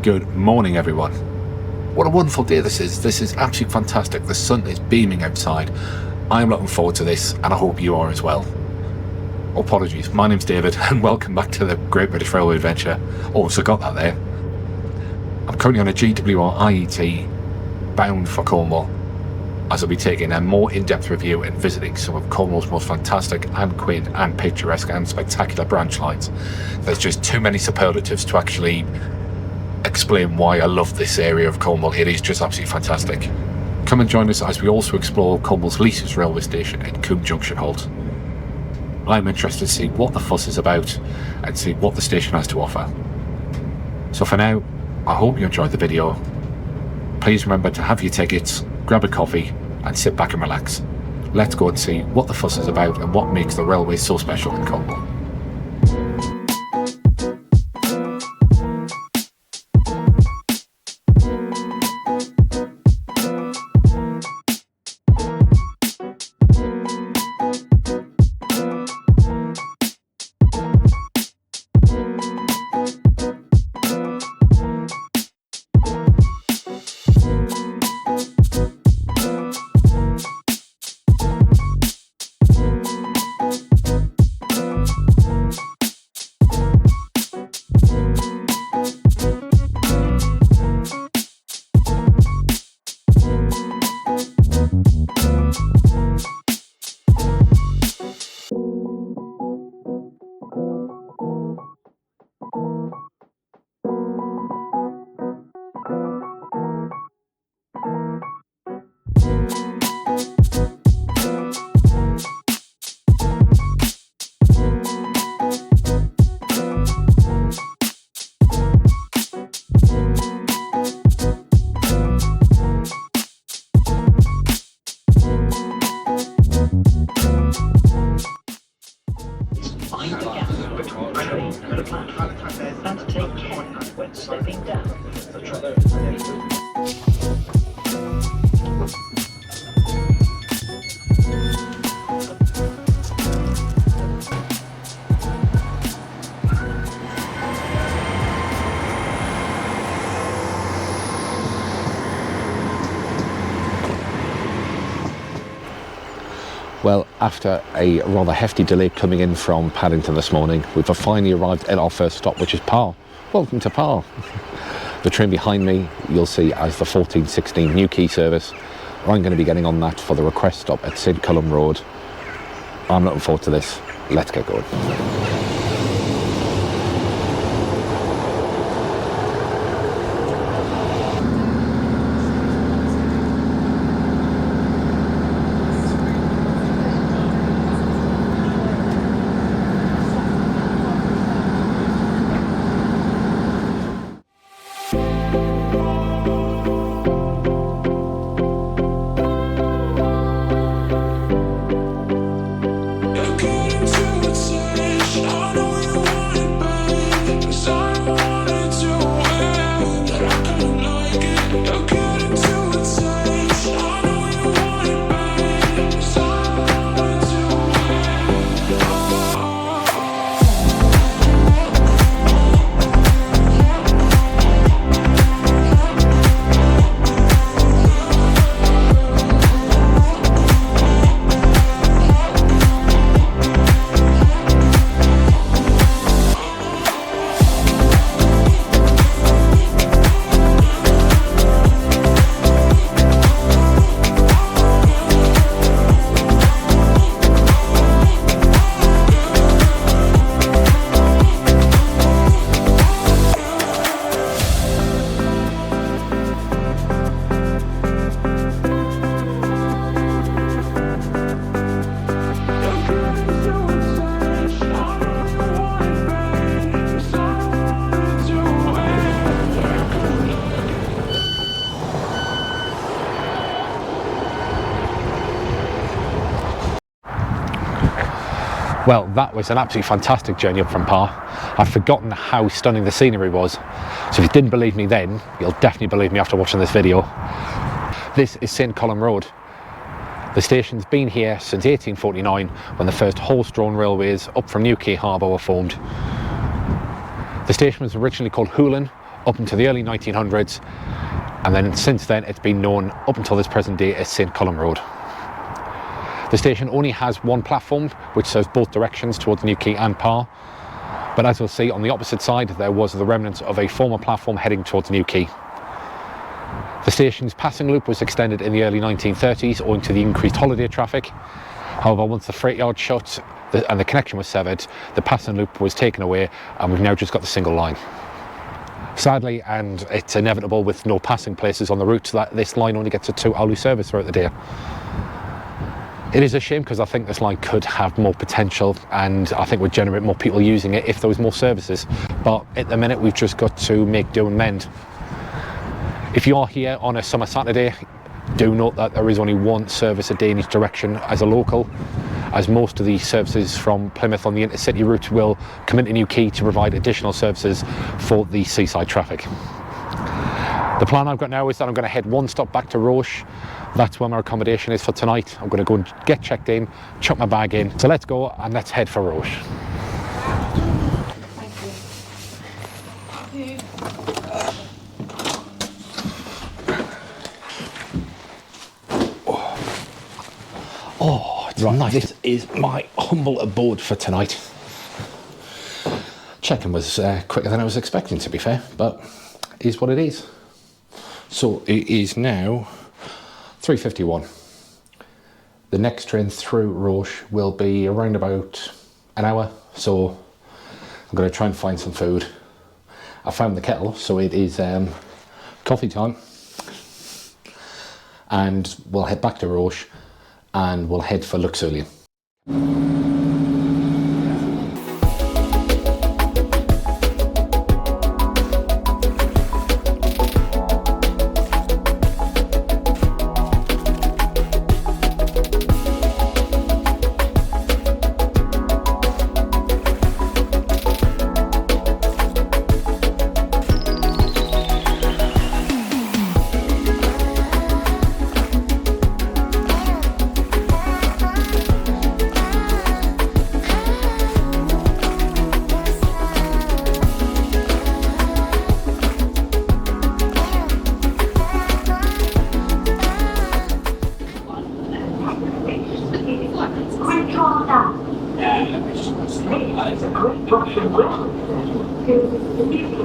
Good morning, everyone. What a wonderful day this is. This is absolutely fantastic. The sun is beaming outside. I am looking forward to this, and I hope you are as well. Apologies, my name's David, and welcome back to the Great British Railway Adventure. Also got that there. I'm currently on a GWR IET bound for Cornwall, as I'll be taking a more in-depth review and visiting some of Cornwall's most fantastic and quaint and picturesque and spectacular branch lines. There's just too many superlatives to actually explain why I love this area of Cornwall. It is just absolutely fantastic. Come and join us as we also explore Cornwall's least railway station in Coombe Junction Halt. I'm interested to see what the fuss is about and see what the station has to offer. So for now, I hope you enjoyed the video. Please remember to have your tickets, grab a coffee and sit back and relax. Let's go and see what the fuss is about and what makes the railway so special in Cornwall. And take care when stepping down the track. Well, after a rather hefty delay coming in from Paddington this morning, we've finally arrived at our first stop, which is Par. Welcome to Par. The train behind me, you'll see as the 1416 New Quay service. I'm going to be getting on that for the request stop at St Columb Road. I'm looking forward to this. Let's get going. Well, that was an absolutely fantastic journey up from Par. I'd forgotten how stunning the scenery was. So if you didn't believe me then, you'll definitely believe me after watching this video. This is St Columb Road. The station's been here since 1849, when the first horse-drawn railways up from New Quay Harbour were formed. The station was originally called Luxulyan, up into the early 1900s, and then since then it's been known up until this present day as St Columb Road. The station only has one platform which serves both directions towards New Quay and Par, but as you'll see on the opposite side there was the remnants of a former platform heading towards New Quay. The station's passing loop was extended in the early 1930s owing to the increased holiday traffic. However, once the freight yard shut and the connection was severed, the passing loop was taken away and we've now just got the single line. Sadly, and it's inevitable with no passing places on the route, that this line only gets a 2-hourly service throughout the day. It is a shame because I think this line could have more potential and I think would generate more people using it if there was more services. But at the minute we've just got to make do and mend. If you are here on a summer Saturday, do note that there is only one service a day in each direction as a local, as most of the services from Plymouth on the intercity route will come into New Quay to provide additional services for the seaside traffic. The plan I've got now is that I'm going to head one stop back to Roche. That's where my accommodation is for tonight. I'm going to go and get checked in, chuck my bag in. So let's go and let's head for Roche. Thank you. Oh, it's nice. This is my humble abode for tonight. Check-in was quicker than I was expecting, to be fair, but it is what it is. So it is now 3:51. The next train through Roche will be around about an hour, so I'm going to try and find some food. I found the kettle, so it is coffee time, and we'll head back to Roche and we'll head for Luxulyan.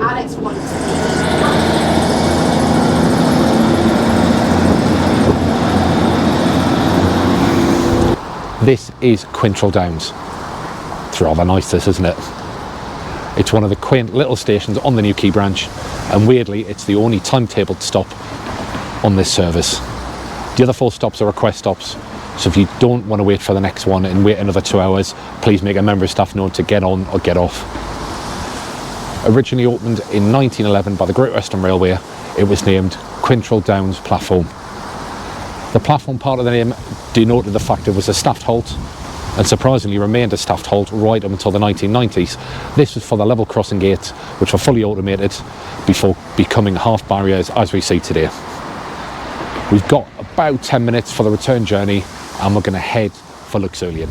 Alex wants This is Quintrell Downs. It's rather nice, this, isn't it? It's one of the quaint little stations on the New Quay branch, and weirdly it's the only timetabled stop on this service. The other 4 stops are request stops, so if you don't want to wait for the next one and wait another 2 hours, please make a member of staff know to get on or get off. Originally opened in 1911 by the Great Western Railway, it was named Quintrell Downs Platform. The platform part of the name denoted the fact it was a staffed halt, and surprisingly remained a staffed halt right up until the 1990s. This was for the level crossing gates, which were fully automated before becoming half barriers as we see today. We've got about 10 minutes for the return journey and we're going to head for Luxulyan.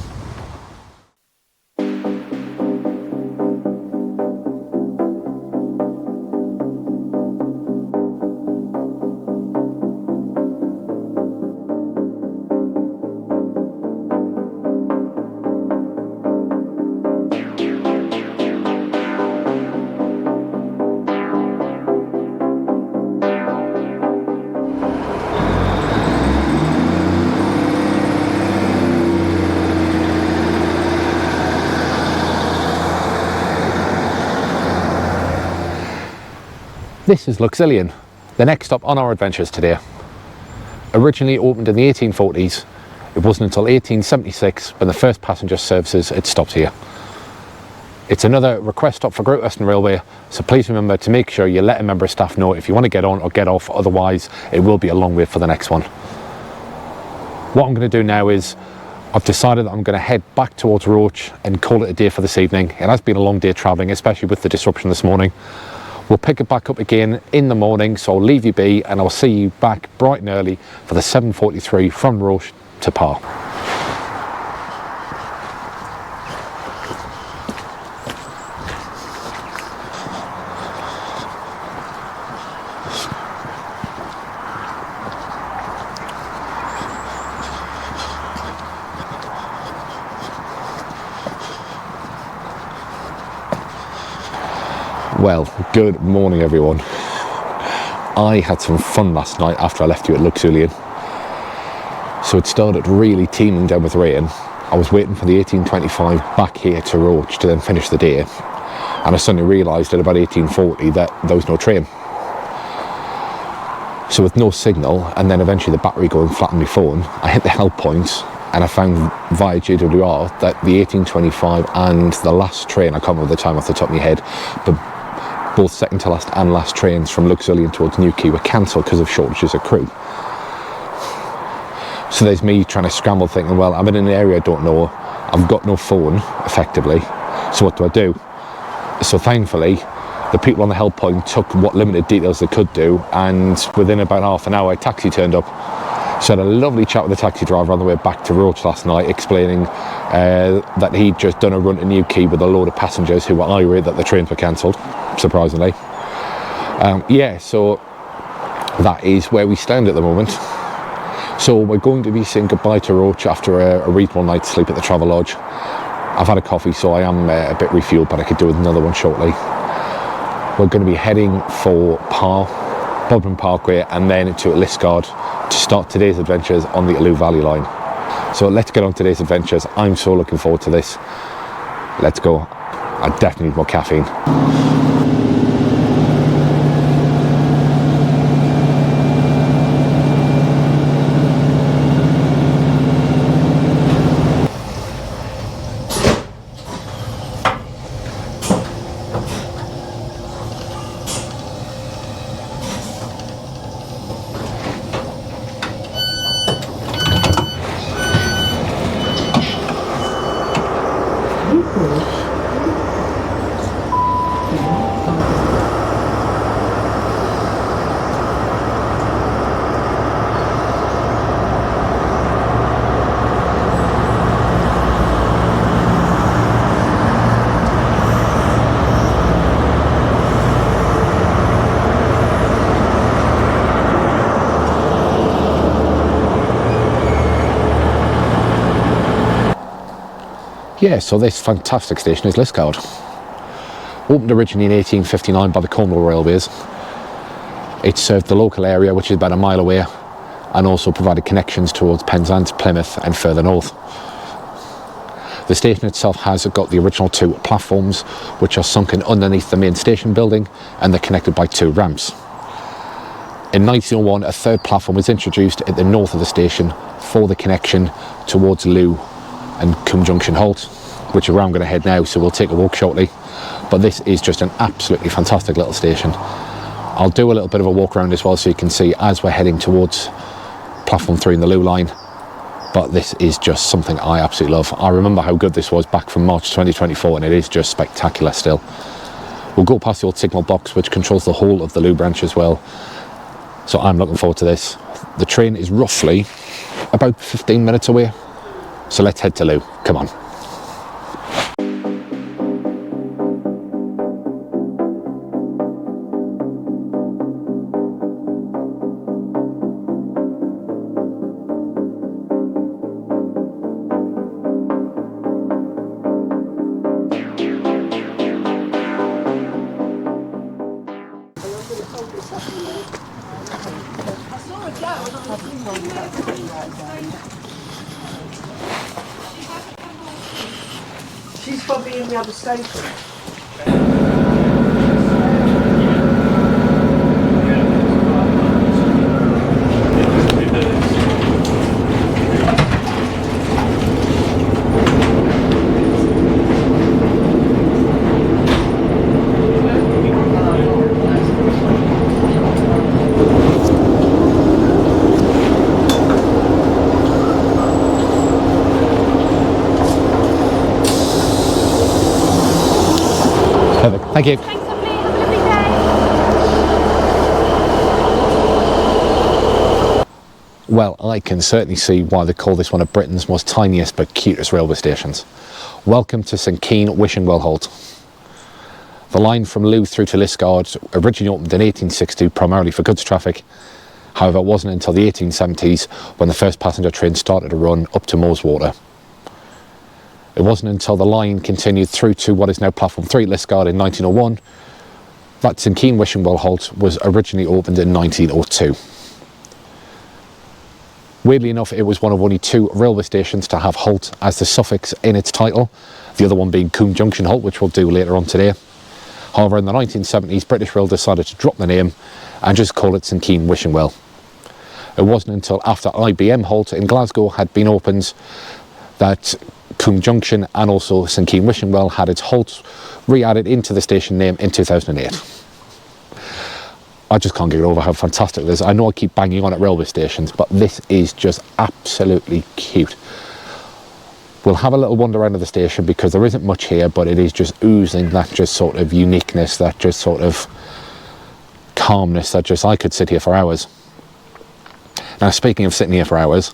This is Luxulyan, the next stop on our adventures today. Originally opened in the 1840s, it wasn't until 1876 when the first passenger services had stopped here. It's another request stop for Great Western Railway, so please remember to make sure you let a member of staff know if you want to get on or get off, otherwise it will be a long wait for the next one. What I'm going to do now is, I've decided that I'm going to head back towards Roche and call it a day for this evening. It has been a long day travelling, especially with the disruption this morning. We'll pick it back up again in the morning, so I'll leave you be and I'll see you back bright and early for the 7:43 from Roche to Par. Well, good morning everyone. I had some fun last night after I left you at Luxulyan. So it started really teeming down with rain. I was waiting for the 1825 back here to Roach to then finish the day, and I suddenly realised at about 1840 that there was no train. So with no signal, and then eventually the battery going flat on my phone, I hit the help point and I found via GWR that the 1825 and the last train, I can't remember the time off the top of my head, but both second to last and last trains from Luxulyan towards Newquay were cancelled because of shortages of crew. So there's me trying to scramble thinking, well, I'm in an area I don't know, I've got no phone effectively, so what do? So thankfully the people on the help point took what limited details they could do, and within about half an hour a taxi turned up. So I had a lovely chat with the taxi driver on the way back to Roach last night, explaining that he'd just done a run to Newquay with a load of passengers who were irate that the trains were cancelled, surprisingly. Yeah, so that is where we stand at the moment. So we're going to be saying goodbye to Roach after a reasonable night's sleep at the Travelodge. I've had a coffee, so I am a bit refueled, but I could do with another one shortly. We're going to be heading for Bodmin Parkway and then to Liskeard to start today's adventures on the Looe Valley line. So let's get on today's adventures. I'm so looking forward to this. Let's go. I definitely need more caffeine. Yeah, so this fantastic station is Liskeard. Opened originally in 1859 by the Cornwall Railways. It served the local area, which is about a mile away, and also provided connections towards Penzance, Plymouth and further north. The station itself has got the original 2 platforms, which are sunken underneath the main station building, and they're connected by 2 ramps. In 1901, a 3rd platform was introduced at the north of the station for the connection towards Looe and Coombe Junction Halt, which is where I'm going to head now, so we'll take a walk shortly. But this is just an absolutely fantastic little station. I'll do a little bit of a walk around as well so you can see as we're heading towards platform 3 in the Looe line. But this is just something I absolutely love. I remember how good this was back from March 2024, and it is just spectacular still. We'll go past the old signal box, which controls the whole of the Looe branch as well. So I'm looking forward to this. The train is roughly about 15 minutes away. So let's head to Looe. Come on. She's probably in the other station. Perfect. Thank you. Thanks, lovely. Have a lovely day. Well, I can certainly see why they call this one of Britain's most tiniest but cutest railway stations. Welcome to St Keyne, Wishing Halt. The line from Looe through to Liskeard originally opened in 1862 primarily for goods traffic. However, it wasn't until the 1870s when the first passenger train started to run up to Moweswater. It wasn't until the line continued through to what is now platform 3 at Liskeard in 1901 that St Keyne Wishing Well Halt was originally opened in 1902. Weirdly enough, it was one of only 2 railway stations to have Halt as the suffix in its title, the other one being Coombe Junction Halt, which we'll do later on today. However, in the 1970s, British Rail decided to drop the name and just call it St Keyne Wishing Well. It wasn't until after IBM Halt in Glasgow had been opened that Coombe Junction and also St Keyne Wishing Well had its halt re-added into the station name in 2008. I just can't get over how fantastic this is. I know I keep banging on at railway stations, but this is just absolutely cute. We'll have a little wander around of the station because there isn't much here, but it is just oozing that just sort of uniqueness, that just sort of calmness that just I could sit here for hours. Now, speaking of sitting here for hours,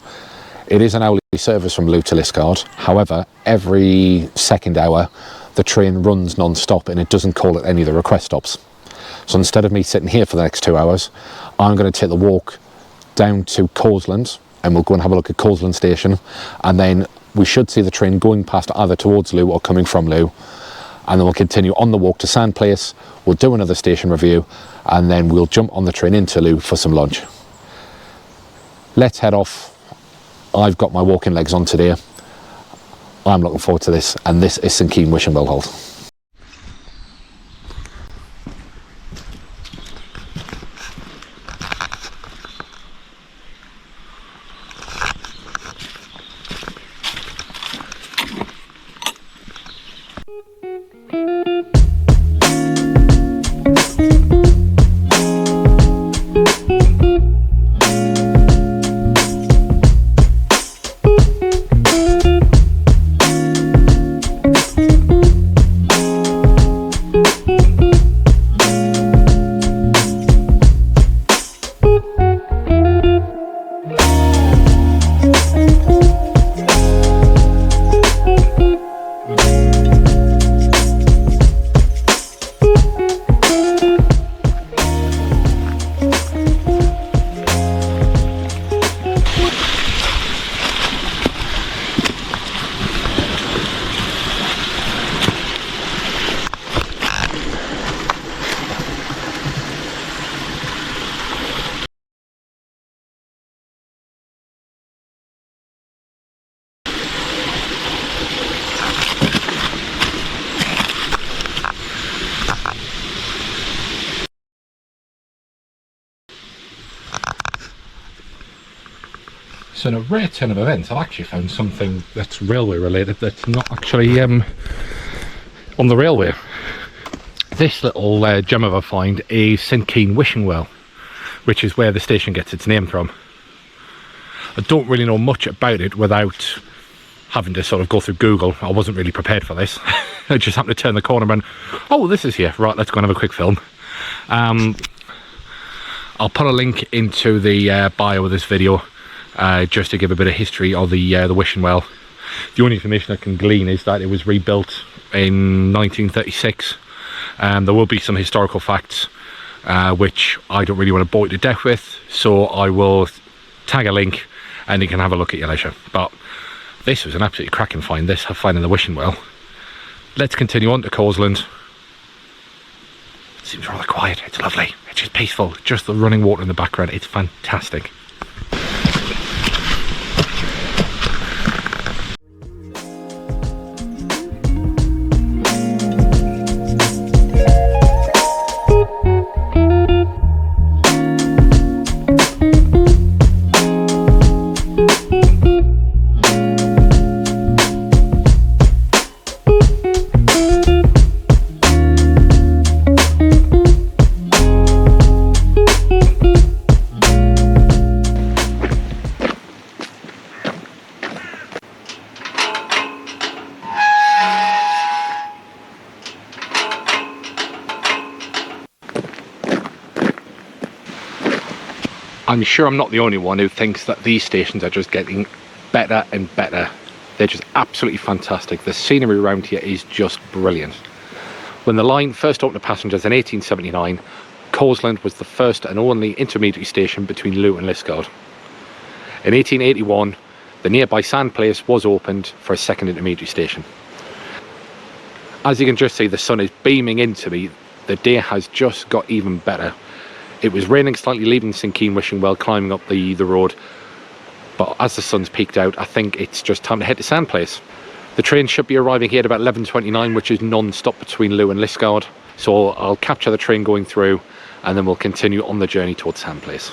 it is an hourly service from Looe to Liskeard. However, every second hour the train runs non-stop and it doesn't call at any of the request stops. So instead of me sitting here for the next 2 hours, I'm going to take the walk down to Causeland and we'll go and have a look at Causeland station, and then we should see the train going past either towards Looe or coming from Looe, and then we'll continue on the walk to Sandplace. We'll do another station review and then we'll jump on the train into Looe for some lunch. Let's head off. I've got my walking legs on today. I'm looking forward to this, and this is St Keyne Wishing Well Halt. So in a rare turn of events, I've actually found something that's railway related that's not actually on the railway. This little gem of a find is St Keyne Wishing Well, which is where the station gets its name from. I don't really know much about it without having to sort of go through Google. I wasn't really prepared for this. I just happened to turn the corner and, oh, this is here. Right, let's go and have a quick film. I'll put a link into the bio of this video just to give a bit of history of the Wishing Well. The only information I can glean is that it was rebuilt in 1936. There will be some historical facts which I don't really want to bore you to death with, so I will tag a link and you can have a look at your leisure. But this was an absolutely cracking find, this, finding the Wishing Well. Let's continue on to Causeland. It seems rather quiet, it's lovely, it's just peaceful, just the running water in the background, it's fantastic. I'm sure I'm not the only one who thinks that these stations are just getting better and better. They're just absolutely fantastic. The scenery around here is just brilliant. When the line first opened to passengers in 1879, Causeland was the first and only intermediary station between Looe and Liskeard. In 1881, the nearby Sandplace was opened for a second intermediary station. As you can just see, the sun is beaming into me. the day has just got even better. It was raining slightly, leaving St Keyne wishing well, climbing up the road. But as the sun's peaked out, I think it's just time to head to Sandplace. The train should be arriving here at about 11:29, which is non-stop between Looe and Liskeard. So I'll capture the train going through, and then we'll continue on the journey towards Sandplace.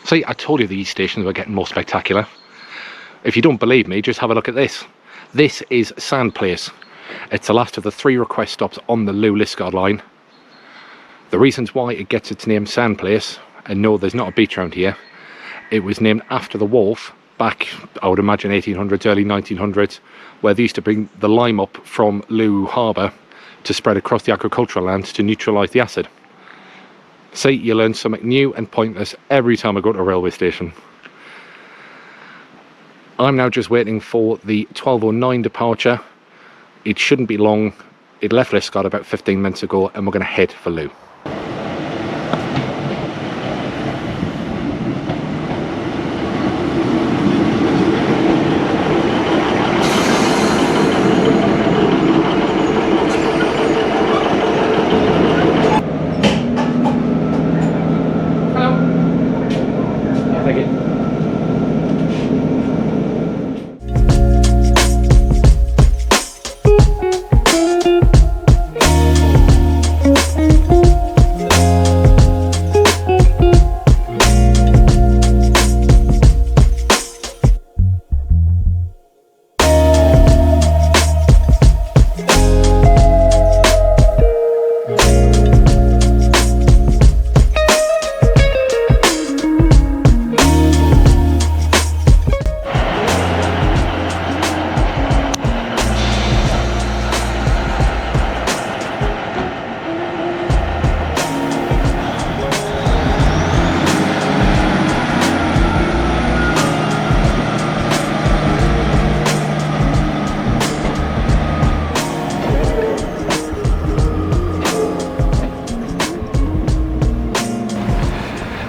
See, I told you these stations were getting more spectacular. If you don't believe me, just have a look at this. This is Sandplace. It's the last of the 3 request stops on the Looe Liskeard line. The reasons why it gets its name Sandplace, and no, there's not a beach around here, it was named after the wharf back, I would imagine, 1800s, early 1900s, where they used to bring the lime up from Looe Harbour to spread across the agricultural land to neutralise the acid. See, you learn something new and pointless every time I go to a railway station. I'm now just waiting for the 12:09 departure. It shouldn't be long. It left Liskeard about 15 minutes ago, and we're going to head for Looe.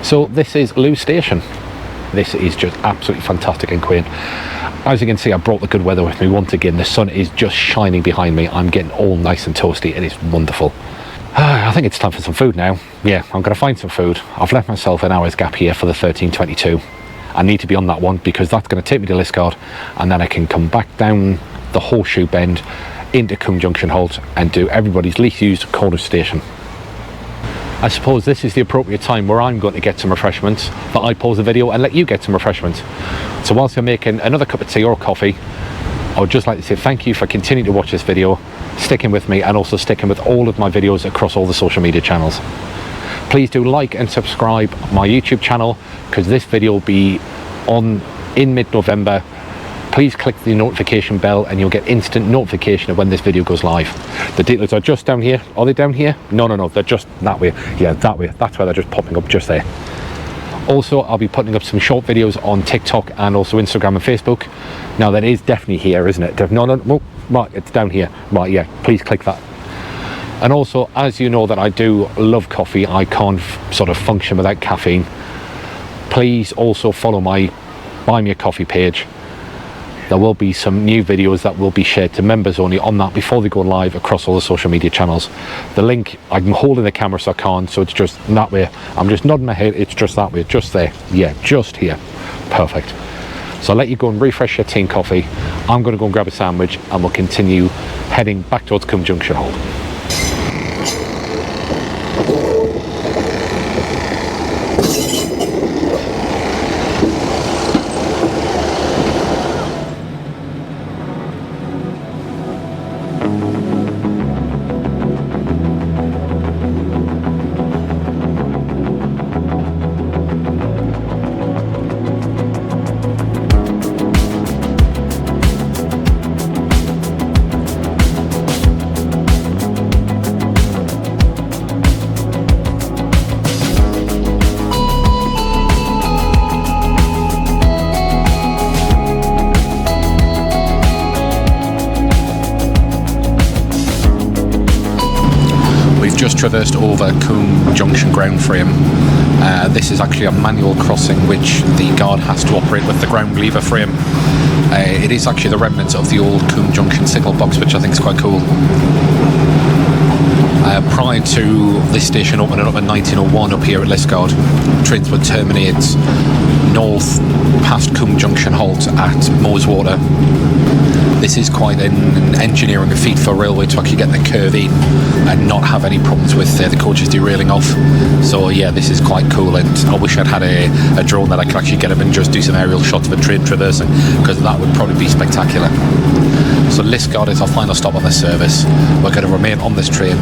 So this is Looe Station. This is just absolutely fantastic and quaint. As you can see, I brought the good weather with me once again. The sun is just shining behind me. I'm getting all nice and toasty. It is wonderful. I think it's time for some food now. Yeah, I'm going to find some food. I've left myself an hour's gap here for the 13:22. I need to be on that one because that's going to take me to Liskeard, and then I can come back down the Horseshoe Bend into Coombe Junction Halt and do everybody's least used Cornish station. I suppose this is the appropriate time where I'm going to get some refreshments, that I pause the video and let you get some refreshments. So whilst you're making another cup of tea or coffee, I would just like to say thank you for continuing to watch this video, sticking with me, and also sticking with all of my videos across all the social media channels. Please do like and subscribe my YouTube channel, because this video will be on in mid-November. Please click the notification bell and you'll get instant notification of when this video goes live. The details are just down here. Are they down here? No, they're just that way. Yeah, that way. That's where they're just popping up just there. Also, I'll be putting up some short videos on TikTok and also Instagram and Facebook. Now, that is definitely here, isn't it? No, right, it's down here. Right, yeah, please click that. And also, as you know that I do love coffee, I can't sort of function without caffeine. Please also follow my Buy Me a Coffee page. There will be some new videos that will be shared to members only on that before they go live across all the social media channels. The link, I'm holding the camera so I can't, so it's just that way. I'm just nodding my head, it's just that way, just there. Yeah, just here. Perfect. So I'll let you go and refresh your tea and coffee. I'm going to go and grab a sandwich and we'll continue heading back towards Coombe Junction Halt. just traversed over Coombe Junction ground frame. This is actually a manual crossing which the guard has to operate with the ground lever frame. It is actually the remnants of the old Coombe Junction signal box, which I think is quite cool. Prior to this station opening up in 1901 up here at Liskeard, trains would terminate north past Coombe Junction Halt at Moweswater. This is quite an engineering feat for railway to actually get the curve in and not have any problems with the coaches derailing off. So yeah, this is quite cool, and I wish I'd had a drone that I could actually get up and just do some aerial shots of a train traversing, because that would probably be spectacular. So Liskeard is our final stop on this service. We're going to remain on this train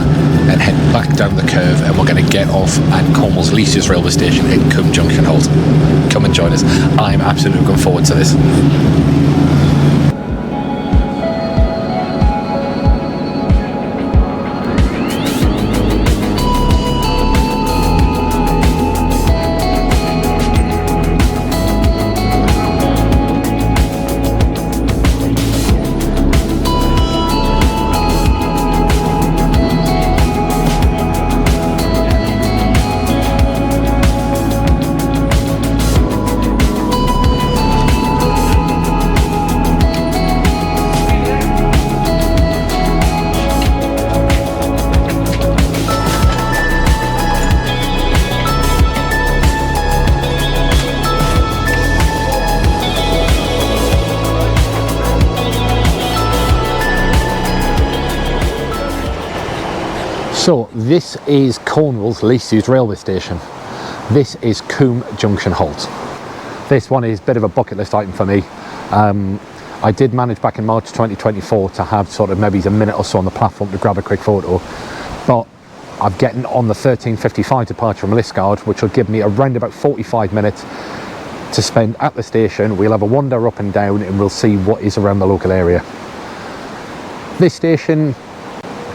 and head back down the curve, and we're going to get off at Cornwall's Lees's railway station in Coombe Junction Halt. Come and join us. I'm absolutely looking forward to this. So this is Cornwall's Lees's railway station. This is Coombe Junction Halt. This one is a bit of a bucket list item for me. I did manage back in March 2024 to have sort of maybe a minute or so on the platform to grab a quick photo, but I'm getting on the 13:55 departure from Liskeard, which will give me around about 45 minutes to spend at the station. We'll have a wander up and down and we'll see what is around the local area. This station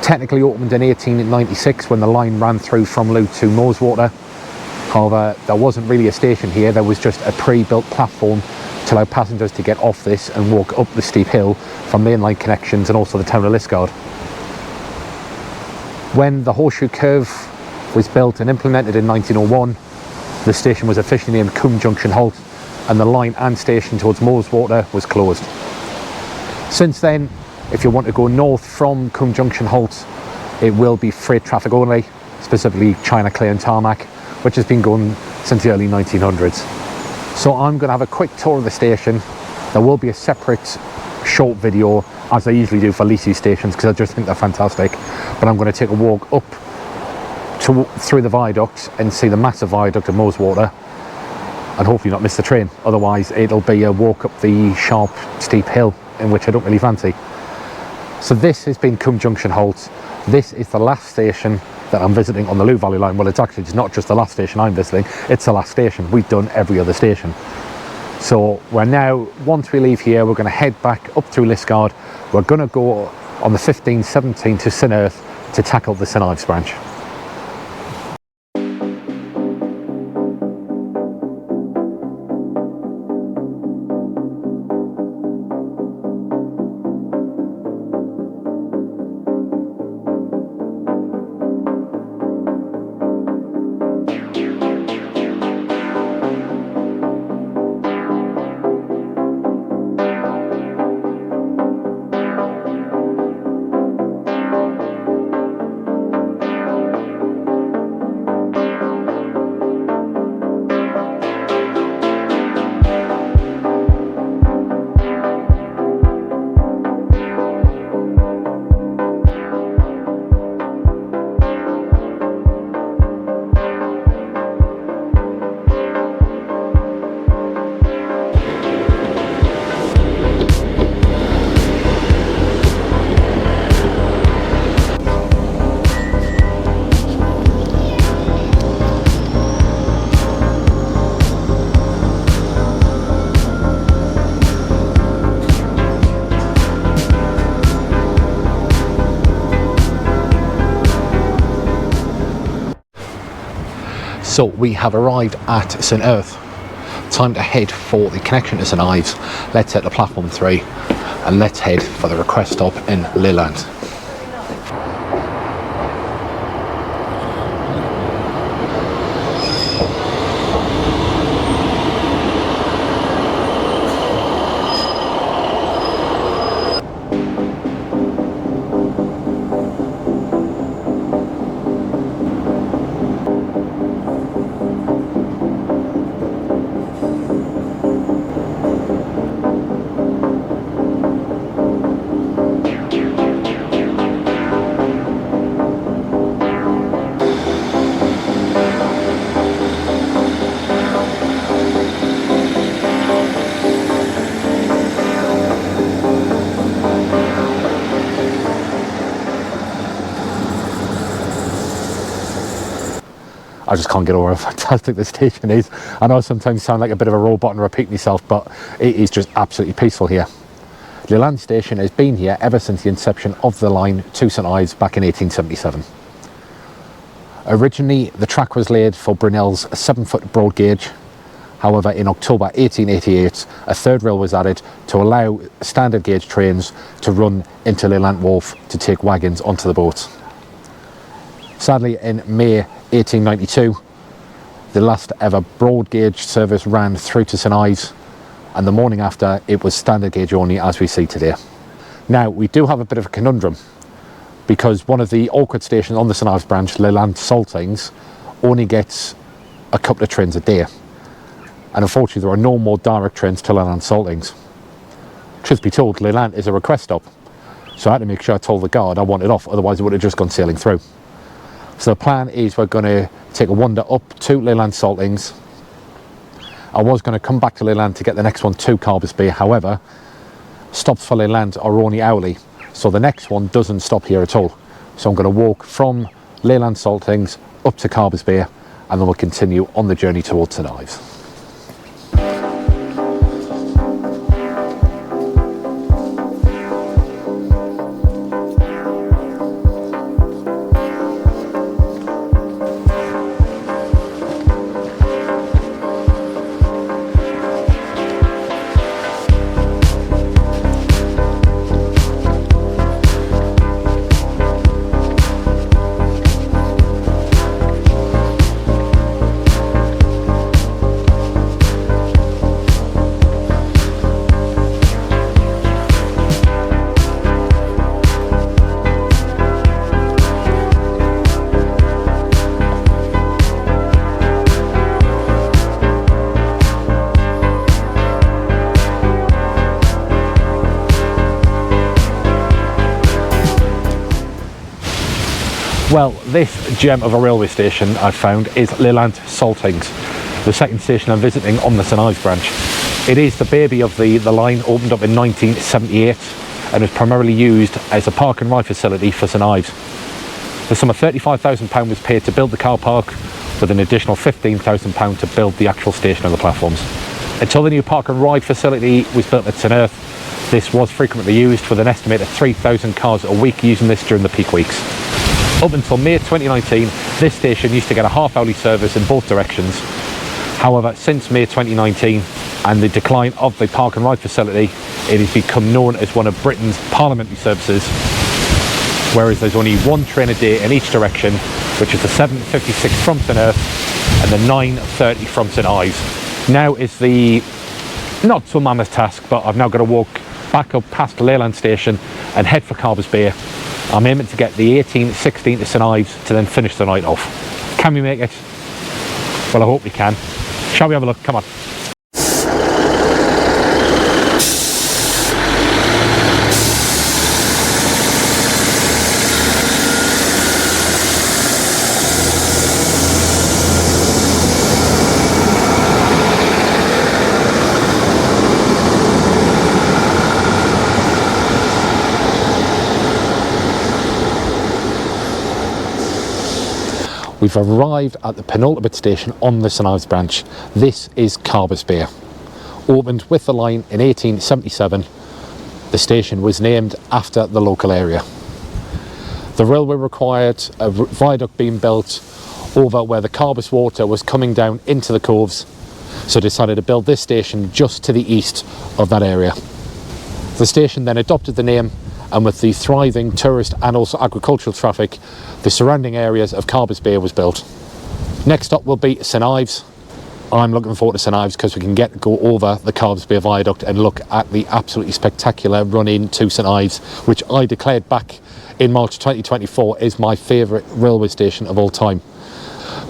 technically opened in 1896 when the line ran through from Looe to Moweswater. However, there wasn't really a station here, there was just a pre-built platform to allow passengers to get off this and walk up the steep hill from mainline connections and also the town of Liskeard. When the horseshoe curve was built and implemented in 1901, the station was officially named Coombe Junction Halt, and the line and station towards Moweswater was closed. Since then, if you want to go north from Coombe Junction Halt, it will be freight traffic only, specifically China Clay and Tarmac, which has been going since the early 1900s. So I'm going to have a quick tour of the station. There will be a separate short video, as I usually do for Lees's stations, because I just think they're fantastic. But I'm going to take a walk up through the viaduct and see the massive viaduct of Moweswater, and hopefully not miss the train. Otherwise, it'll be a walk up the sharp, steep hill, in which I don't really fancy. So this has been Coombe Junction Halt. This is the last station that I'm visiting on the Looe Valley line. Well, it's not just the last station I'm visiting, it's the last station. We've done every other station. So we're now, once we leave here, we're going to head back up through Liskeard. We're going to go on the 15-17 to St Erth to tackle the St Ives branch. So we have arrived at St Erth. Time to head for the connection to St Ives. Let's hit the platform 3 and let's head for the request stop in Lelant. I just can't get over how fantastic this station is. I know I sometimes sound like a bit of a robot and repeat myself, but it is just absolutely peaceful here. Lelant station has been here ever since the inception of the line to St Ives back in 1877. Originally, the track was laid for Brunel's 7-foot broad gauge. However, in October 1888, a third rail was added to allow standard gauge trains to run into Lelant Wharf to take wagons onto the boats. Sadly, in May 1892, the last ever broad gauge service ran through to St Ives, and the morning after it was standard gauge only, as we see today. Now, we do have a bit of a conundrum, because one of the awkward stations on the St Ives branch, Lelant Saltings, only gets a couple of trains a day, and unfortunately there are no more direct trains to Lelant Saltings. Truth be told, Lelant is a request stop, so I had to make sure I told the guard I wanted off, otherwise it would have just gone sailing through. So the plan is we're going to take a wander up to Lelant Saltings. I was going to come back to Lelant to get the next one to Carbis Bay, however, stops for Lelant are only hourly, so the next one doesn't stop here at all. So I'm going to walk from Lelant Saltings up to Carbis Bay, and then we'll continue on the journey towards St Ives. Well, this gem of a railway station I've found is Lelant Saltings, the second station I'm visiting on the St Ives branch. It is the baby of the line, opened up in 1978 and is primarily used as a park and ride facility for St Ives. The sum of £35,000 was paid to build the car park, with an additional £15,000 to build the actual station and the platforms. Until the new park and ride facility was built at St Erth, this was frequently used, with an estimated 3,000 cars a week using this during the peak weeks. Up until May 2019, this station used to get a half-hourly service in both directions. However, since May 2019 and the decline of the park and ride facility, it has become known as one of Britain's parliamentary services, whereas there's only one train a day in each direction, which is the 7:56 from St Erth and the 9:30 from St Ives. Now is the not so mammoth task, but I've now got to walk back up past the Lelant station and head for Carbis Bay. I'm aiming to get the 18:16 to St Ives to then finish the night off. Can we make it? Well, I hope we can. Shall we have a look? Come on. We've arrived at the penultimate station on the St Ives branch. This is Carbis Bay. Opened with the line in 1877, the station was named after the local area. The railway required a viaduct being built over where the Carbis water was coming down into the coves, so decided to build this station just to the east of that area. The station then adopted the name, and with the thriving tourist and also agricultural traffic, the surrounding areas of Carbis Bay was built. Next stop will be St Ives. I'm looking forward to St Ives because we can go over the Carbis Bay Viaduct and look at the absolutely spectacular run into St Ives, which I declared back in March 2024 is my favourite railway station of all time.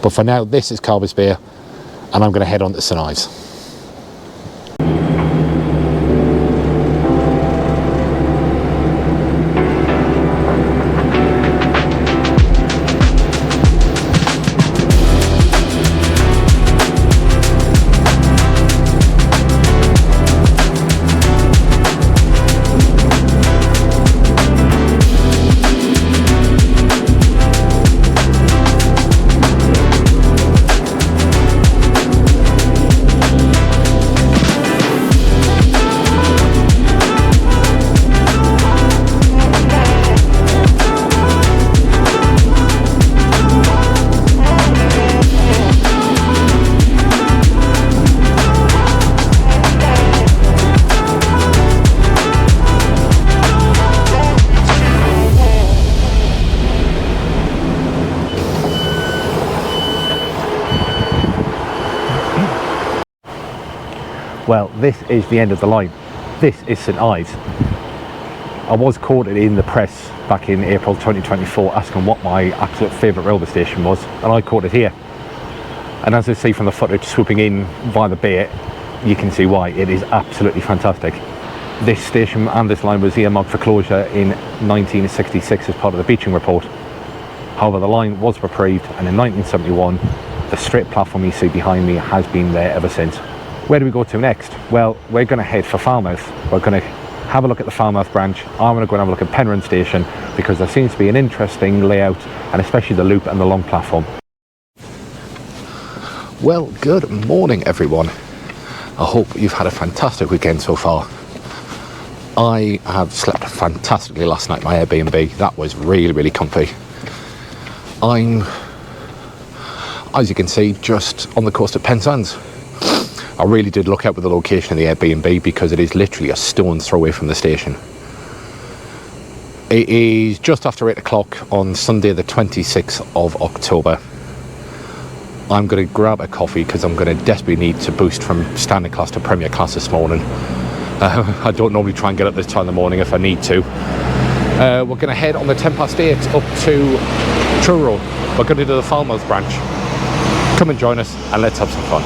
But for now, this is Carbis Bay, and I'm going to head on to St Ives. Well, this is the end of the line. This is St Ives. I was quoted in the press back in April 2024 asking what my absolute favourite railway station was, and I quoted here. And as I see from the footage swooping in via the bay, you can see why. It is absolutely fantastic. This station and this line was earmarked for closure in 1966 as part of the Beeching Report. However, the line was reprieved, and in 1971, the straight platform you see behind me has been there ever since. Where do we go to next? Well, we're going to head for Falmouth. We're going to have a look at the Falmouth branch. I'm going to go and have a look at Penmare station because there seems to be an interesting layout, and especially the loop and the long platform. Well, good morning everyone. I hope you've had a fantastic weekend so far. I have slept fantastically last night in my Airbnb. That was really, really comfy. I'm, as you can see, just on the coast of Penzance. I really did look out with the location of the Airbnb because it is literally a stone's throw away from the station. It is just after 8 o'clock on Sunday the 26th of October. I'm going to grab a coffee because I'm going to desperately need to boost from standard class to premier class this morning. I don't normally try and get up this time in the morning if I need to. We're going to head on the 8:10 up to Truro. We're going to do the Falmouth branch. Come and join us and let's have some fun.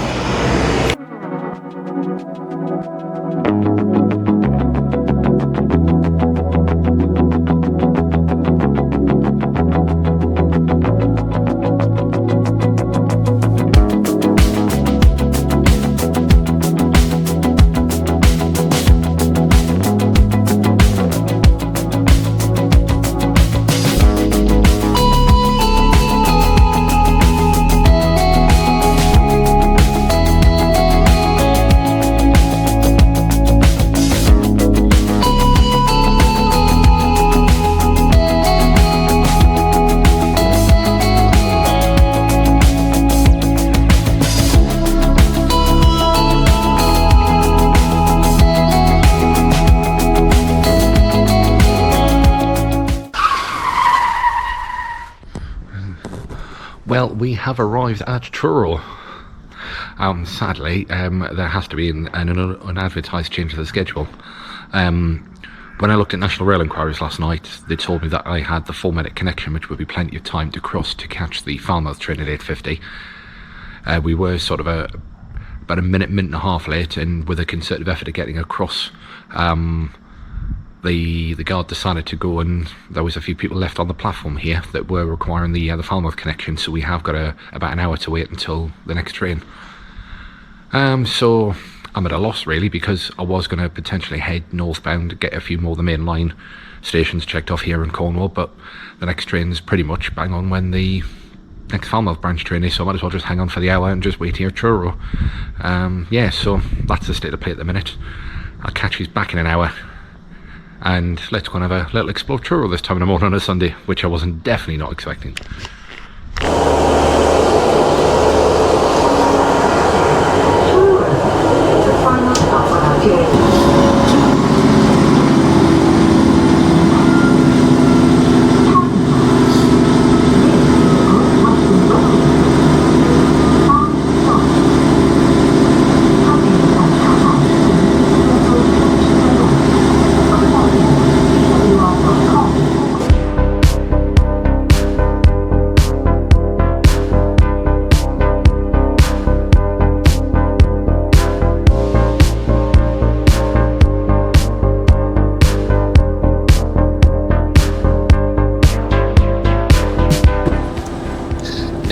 Well, we have arrived at Truro. Sadly, there has to be an unadvertised change to the schedule. When I looked at National Rail Inquiries last night, they told me that I had the 4-minute connection, which would be plenty of time to cross to catch the Falmouth train at 8:50. We were sort of about a minute and a half late, and with a concerted effort of getting across, the guard decided to go, and there was a few people left on the platform here that were requiring the Falmouth connection, so we have got about an hour to wait until the next train. So I'm at a loss really, because I was going to potentially head northbound to get a few more of the main line stations checked off here in Cornwall, but the next train is pretty much bang on when the next Falmouth branch train is, so I might as well just hang on for the hour and just wait here at Truro. Yeah, so that's the state of play at the minute. I'll catch you back in an hour, and let's go and have a little explore Truro this time in the morning on a Sunday, which I wasn't definitely not expecting.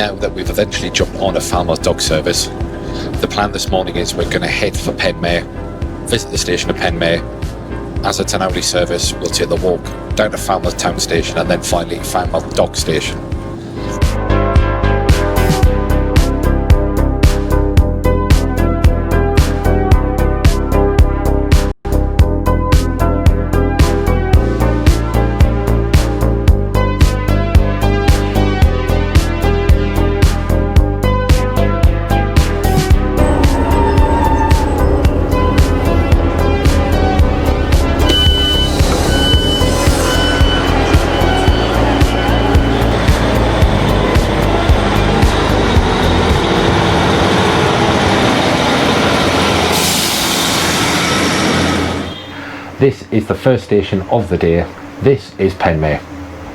now that we've eventually jumped on a Falmouth Dock service, the plan this morning is we're going to head for Penmare, visit the station of Penmare. As it's an hourly service, we'll take the walk down to Falmouth Town Station and then finally Falmouth Dock Station. This is the first station of the day. This is Penmare.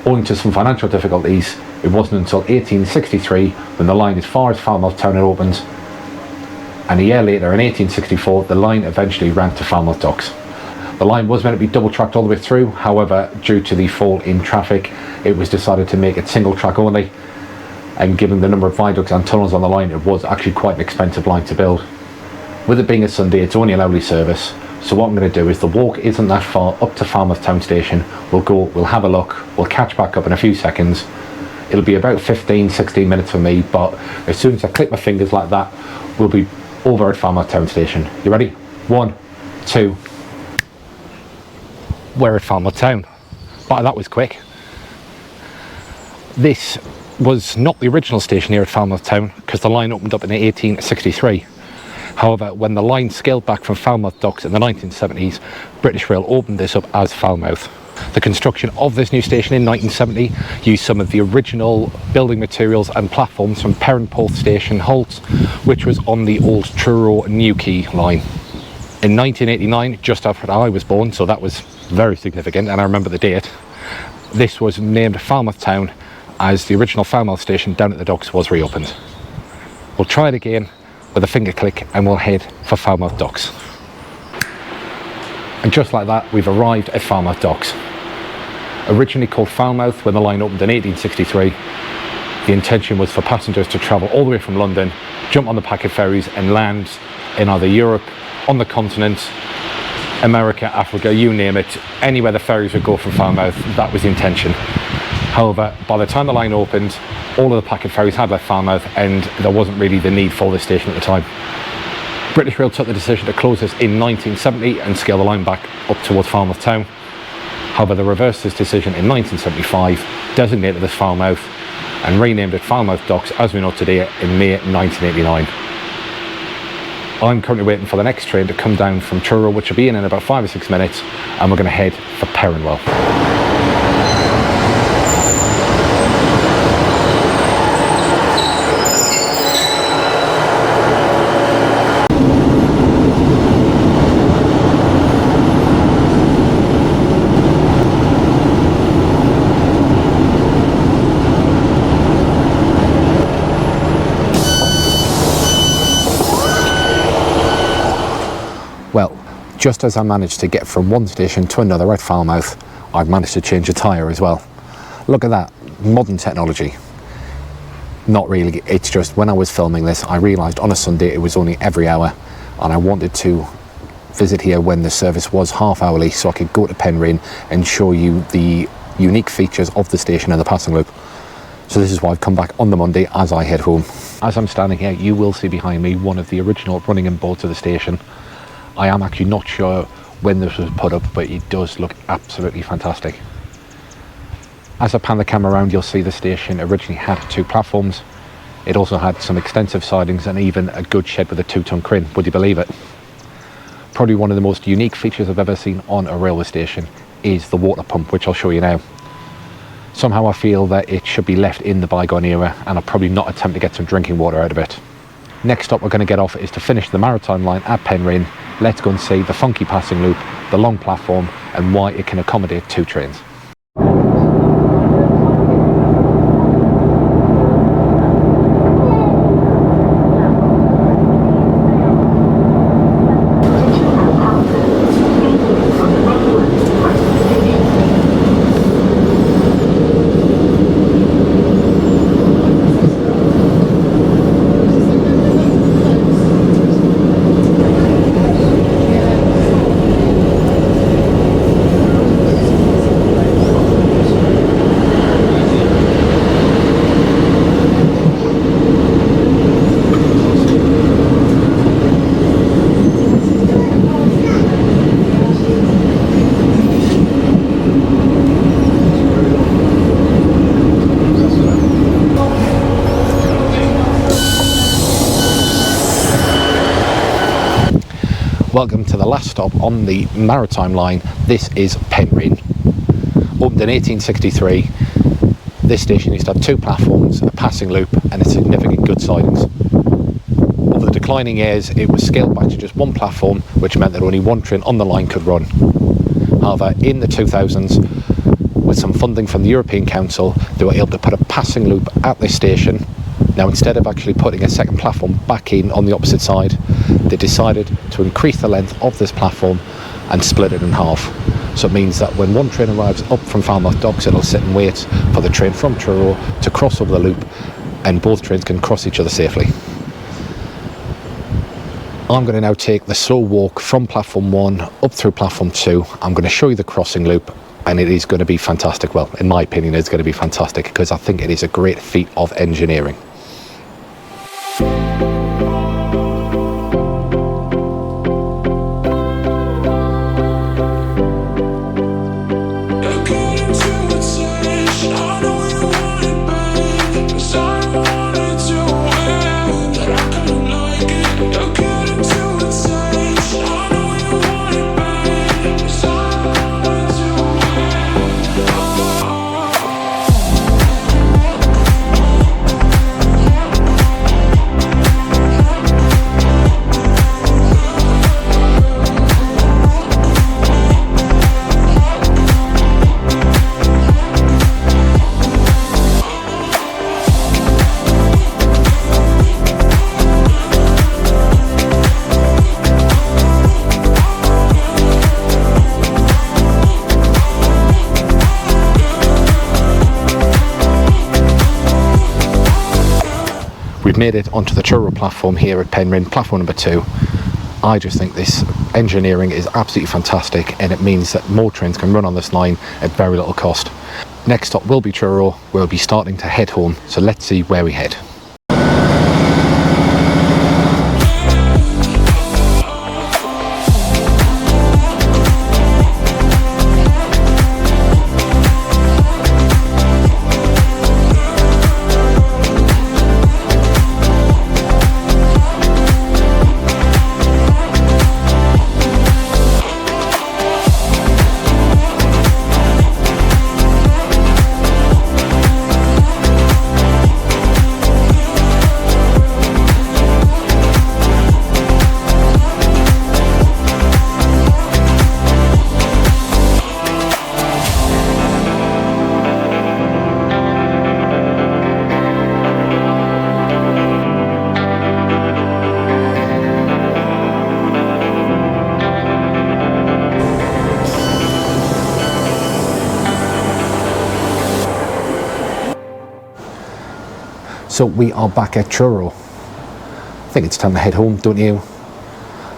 Owing to some financial difficulties, it wasn't until 1863 when the line as far as Falmouth Town had opened, and a year later in 1864 the line eventually ran to Falmouth Docks. The line was meant to be double tracked all the way through, however due to the fall in traffic it was decided to make it single track only, and given the number of viaducts and tunnels on the line it was actually quite an expensive line to build. With it being a Sunday, it's only an hourly service. So what I'm going to do is, the walk isn't that far up to Falmouth Town Station. We'll go, we'll have a look, we'll catch back up in a few seconds. It'll be about 15-16 minutes for me, but as soon as I click my fingers like that, we'll be over at Falmouth Town Station. You ready? 1, 2. We're at Falmouth Town. Wow, that was quick. This was not the original station here at Falmouth Town, because the line opened up in 1863. However, when the line scaled back from Falmouth Docks in the 1970s, British Rail opened this up as Falmouth. The construction of this new station in 1970 used some of the original building materials and platforms from Perranporth Station, Halt, which was on the old Truro Newquay line. In 1989, just after I was born, so that was very significant, and I remember the date, this was named Falmouth Town as the original Falmouth station down at the docks was reopened. We'll try it again with a finger click and we'll head for Falmouth Docks. And just like that, we've arrived at Falmouth Docks. Originally called Falmouth when the line opened in 1863, the intention was for passengers to travel all the way from London, jump on the packet ferries and land in either Europe, on the continent, America, Africa, you name it, anywhere the ferries would go from Falmouth. That was the intention. However, by the time the line opened, all of the packet ferries had left Falmouth and there wasn't really the need for this station at the time. British Rail took the decision to close this in 1970 and scale the line back up towards Falmouth Town. However, they reversed this decision in 1975, designated as Falmouth and renamed it Falmouth Docks as we know today in May 1989. I'm currently waiting for the next train to come down from Truro, which will be in about 5 or 6 minutes, and we're going to head for Cornwall. Well, just as I managed to get from one station to another at Falmouth, I've managed to change a tyre as well. Look at that, modern technology. Not really, it's just when I was filming this, I realised on a Sunday it was only every hour, and I wanted to visit here when the service was half hourly so I could go to Penryn and show you the unique features of the station and the passing loop. So this is why I've come back on the Monday as I head home. As I'm standing here, you will see behind me one of the original running in boards of the station. I am actually not sure when this was put up, but it does look absolutely fantastic. As I pan the camera around, you'll see the station originally had 2 platforms. It also had some extensive sidings and even a good shed with a 2-ton crane, would you believe it? Probably one of the most unique features I've ever seen on a railway station is the water pump, which I'll show you now. Somehow I feel that it should be left in the bygone era, and I'll probably not attempt to get some drinking water out of it. Next stop we're going to get off is to finish the maritime line at Penryn. Let's go and see the funky passing loop, the long platform, and why it can accommodate 2 trains. Welcome to the last stop on the maritime line. This is Penmare. Opened in 1863, this station used to have 2 platforms, a passing loop and a significant goods sidings. Over the declining years, it was scaled back to just 1 platform, which meant that only 1 train on the line could run. However, in the 2000s, with some funding from the European Council, they were able to put a passing loop at this station. Now, instead of actually putting a second platform back in on the opposite side, they decided to increase the length of this platform and split it in half. So it means that when one train arrives up from Falmouth docks, it'll sit and wait for the train from Truro to cross over the loop, and both trains can cross each other safely. I'm going to now take the slow walk from platform 1 up through platform 2. I'm going to show you the crossing loop, and it is going to be fantastic. Well, in my opinion, it's going to be fantastic because I think it is a great feat of engineering. We've made it onto the Truro platform here at Penmare, platform number 2. I just think this engineering is absolutely fantastic, and it means that more trains can run on this line at very little cost. Next stop will be Truro. We'll be starting to head home, so let's see where we head. So we are back at Truro. I think it's time to head home, don't you?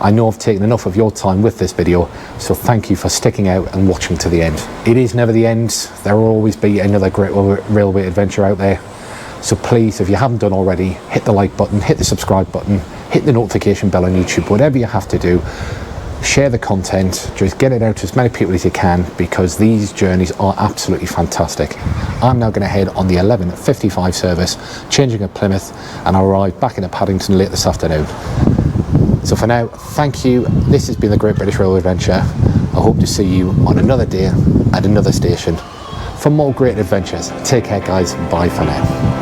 I know I've taken enough of your time with this video, so thank you for sticking out and watching to the end. It is never the end. There will always be another great railway adventure out there. So please, if you haven't done already, hit the like button, hit the subscribe button, hit the notification bell on YouTube, whatever you have to do. Share the content, just get it out to as many people as you can, because these journeys are absolutely fantastic. I'm now going to head on the 11:55 service, changing at Plymouth, and I'll arrive back in at Paddington late this afternoon. So for now, thank you. This has been the Great British Railway Adventure. I hope to see you on another day at another station for more great adventures. Take care, guys. Bye for now.